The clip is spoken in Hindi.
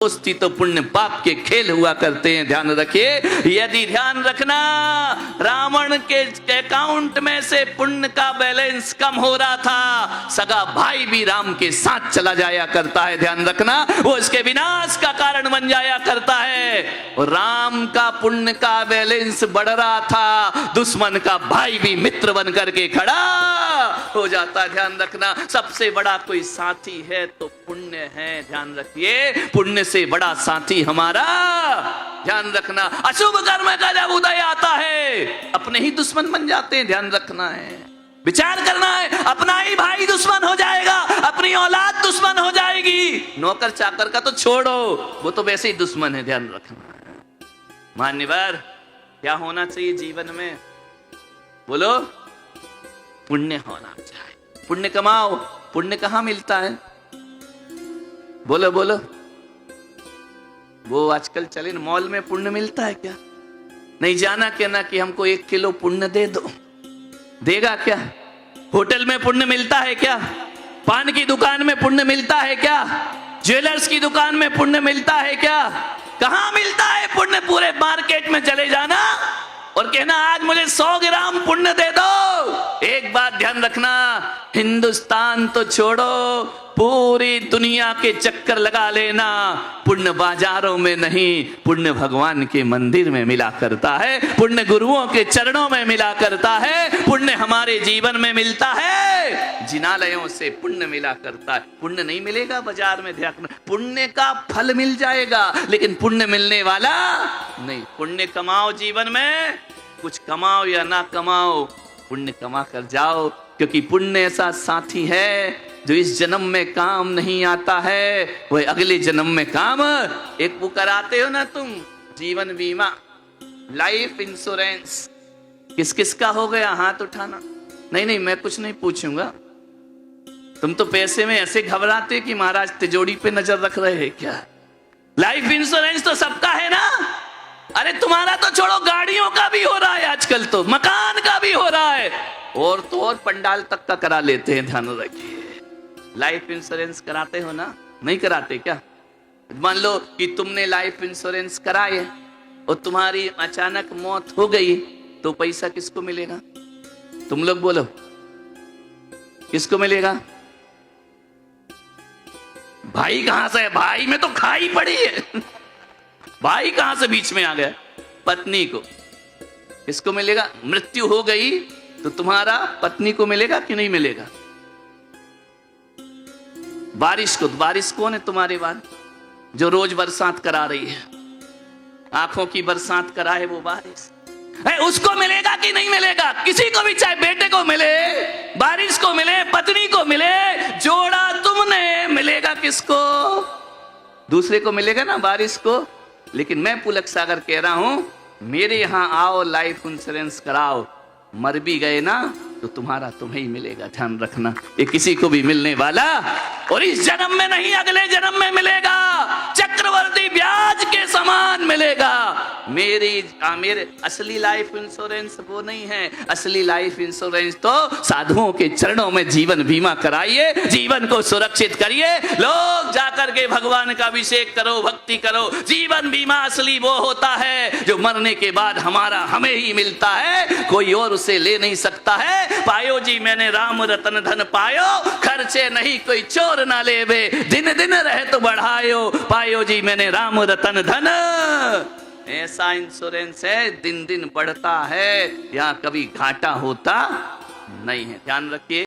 दोस्ती तो पुण्य पाप के खेल हुआ करते हैं, ध्यान रखिए। यदि ध्यान रखना, रावण के अकाउंट में से पुण्य का बैलेंस कम हो रहा था, सगा भाई भी राम के साथ चला जाया करता है, ध्यान रखना, वो इसके विनाश का कारण बन जाया करता है। और राम का पुण्य का बैलेंस बढ़ रहा था, दुश्मन का भाई भी मित्र बन करके खड़ा हो जाता, ध्यान रखना। सबसे बड़ा कोई साथी है तो पुण्य है, ध्यान रखिए। पुण्य से बड़ा साथी हमारा, ध्यान रखना। अशुभ कर्म का जब उदय आता है, अपने ही दुश्मन बन जाते हैं, ध्यान रखना है, विचार करना है। अपना ही भाई दुश्मन हो जाएगा, अपनी औलाद दुश्मन हो जाएगी, नौकर चाकर का तो छोड़ो, वो तो वैसे ही दुश्मन है, ध्यान रखना है। मान्यवर, क्या होना चाहिए जीवन में? बोलो, पुण्य होना चाहिए। पुण्य कमाओ। पुण्य कहां मिलता है? बोलो बोलो। वो आजकल चले मॉल में पुण्य मिलता है क्या? नहीं जाना क्या ना कि हमको 1 किलो पुण्य दे दो, देगा क्या? होटल में पुण्य मिलता है क्या? पान की दुकान में पुण्य मिलता है क्या? ज्वेलर्स की दुकान में पुण्य मिलता है क्या? कहां मिलता है पुण्य? पूरे मार्केट में चले जाना और कहना आज मुझे 100 ग्राम पुण्य दे दो। एक बात ध्यान रखना, हिंदुस्तान तो छोड़ो, पूरी दुनिया के चक्कर लगा लेना, पुण्य बाजारों में नहीं, पुण्य भगवान के मंदिर में मिला करता है, पुण्य गुरुओं के चरणों में मिला करता है, पुण्य हमारे जीवन में मिलता है, जिनालयों से पुण्य मिला करता है। पुण्य नहीं मिलेगा बाजार में, ध्यान, पुण्य का फल मिल जाएगा लेकिन पुण्य मिलने वाला नहीं। पुण्य कमाओ, जीवन में कुछ कमाओ या ना कमाओ, पुण्य कमा कर जाओ, क्योंकि पुण्य ऐसा साथी है जो इस जन्म में काम नहीं आता है, वह अगले जन्म में काम। एक वो कराते हो ना तुम, जीवन बीमा, लाइफ इंश्योरेंस, किस किस का हो गया? हाथ उठाना। नहीं नहीं, मैं कुछ नहीं पूछूंगा। तुम तो पैसे में ऐसे घबराते कि महाराज तिजोरी पे नजर रख रहे हैं क्या? लाइफ इंश्योरेंस तो सबका है ना। अरे तुम्हारा तो छोड़ो, गाड़ियों का भी हो रहा है आजकल, तो मकान का भी हो रहा है, और तो और पंडाल तक का करा लेते हैं, ध्यान रखिए। लाइफ इंश्योरेंस कराते हो ना? नहीं कराते क्या? मान लो कि तुमने लाइफ इंश्योरेंस कराए और तुम्हारी अचानक मौत हो गई, तो पैसा किसको मिलेगा? तुम लोग बोलो, किसको मिलेगा? भाई कहां से है? भाई में तो खाई पड़ी है। भाई कहां से बीच में आ गया? पत्नी को। किसको मिलेगा? मृत्यु हो गई तो तुम्हारा पत्नी को मिलेगा कि नहीं मिलेगा? बारिश को। बारिश कौन है तुम्हारे बाद? जो रोज बरसात करा रही है, आंखों की बरसात करा है वो बारिश है, उसको मिलेगा कि नहीं मिलेगा? किसी को भी, चाहे बेटे को मिले, बारिश को मिले, पत्नी को मिले, जोड़ा तुमने, मिलेगा किसको? दूसरे को मिलेगा ना, बारिश को। लेकिन मैं पुलक सागर कह रहा हूं, मेरे यहां आओ, लाइफ इंश्योरेंस कराओ, मर भी गए ना तो तुम्हारा तुम्हें ही मिलेगा, ध्यान रखना। ये किसी को भी मिलने वाला, और इस जन्म में नहीं, अगले जन्म में मिलेगा, चक्रवर्ती ब्याज के समान मिलेगा। मेरे असली लाइफ इंश्योरेंस वो नहीं है। असली लाइफ इंश्योरेंस तो साधुओं के चरणों में जीवन बीमा कराइए, जीवन को सुरक्षित करिए, लोग जाकर के भगवान का अभिषेक करो, भक्ति करो। जीवन बीमा असली वो होता है जो मरने के बाद हमें ही मिलता है, कोई और उसे ले नहीं सकता है। पायो जी मैंने राम रतन धन पायो, खर्चे नहीं कोई चोर ना लेवे, दिन दिन रहे तो बढ़ायो, पायो जी मैंने राम रतन धन। ऐसा इंश्योरेंस है, दिन दिन बढ़ता है, यहाँ कभी घाटा होता नहीं है, ध्यान रखिए।